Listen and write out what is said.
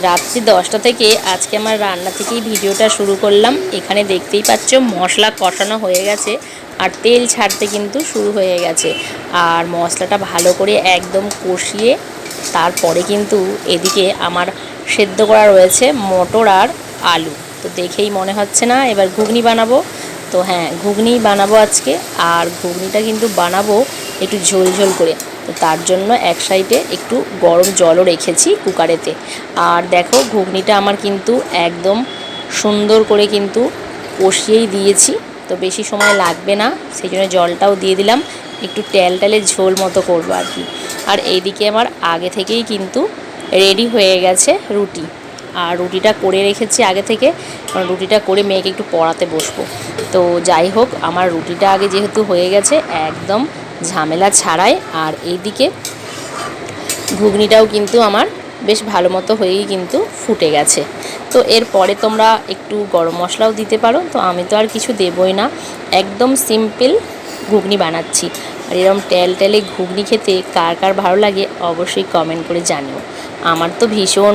রাত্রি 10টা থেকে আজকে আমার রান্না থেকেই ভিডিওটা শুরু করলাম। এখানে দেখতেই পাচ্ছ মশলা কষানো হয়ে গেছে আর তেল ছাড়তে কিন্তু শুরু হয়ে গেছে। আর মশলাটা ভালো করে একদম কষিয়ে তারপরে কিন্তু এদিকে আমার সেদ্ধ করা রয়েছে মটর আর আলু। তো দেখেই মনে হচ্ছে না এবার ঘুগনি বানাবো। তো হ্যাঁ, ঘুগনি বানাবো আজকে। আর ঘুগনিটা কিন্তু বানাবো একটু ঝোল ঝোল করে। তো তার জন্য এক সাইডে একটু গরম জলও রেখেছি কুকারেতে। আর দেখো ঘুগনিটা আমার কিন্তু একদম সুন্দর করে কিন্তু কষিয়েই দিয়েছি। তো বেশি সময় লাগবে না, সেই জন্য জলটাও দিয়ে দিলাম। একটু টেলে ঝোল মতো করবো আর কি। আর এইদিকে আমার আগে থেকেই কিন্তু রেডি হয়ে গেছে রুটি। আর রুটিটা করে রেখেছি আগে থেকে, কারণ রুটিটা করে মেয়েকে একটু পড়াতে বসবো। তো যাই হোক, আমার রুটিটা আগে যেহেতু হয়ে গেছে একদম ঝামেলা ছাড়াই। আর এইদিকে ঘুগনিটাও কিন্তু আমার বেশ ভালো মতো হয়েই কিন্তু ফুটে গেছে। তো এরপরে তোমরা একটু গরম মশলাও দিতে পারো। তো আমি তো আর কিছু দেবই না, একদম সিম্পল ঘুগনি বানাচ্ছি। আর এরকম টেলে ঘুগনি খেতে কার কার ভালো লাগে অবশ্যই কমেন্ট করে জানিও। আমার তো ভীষণ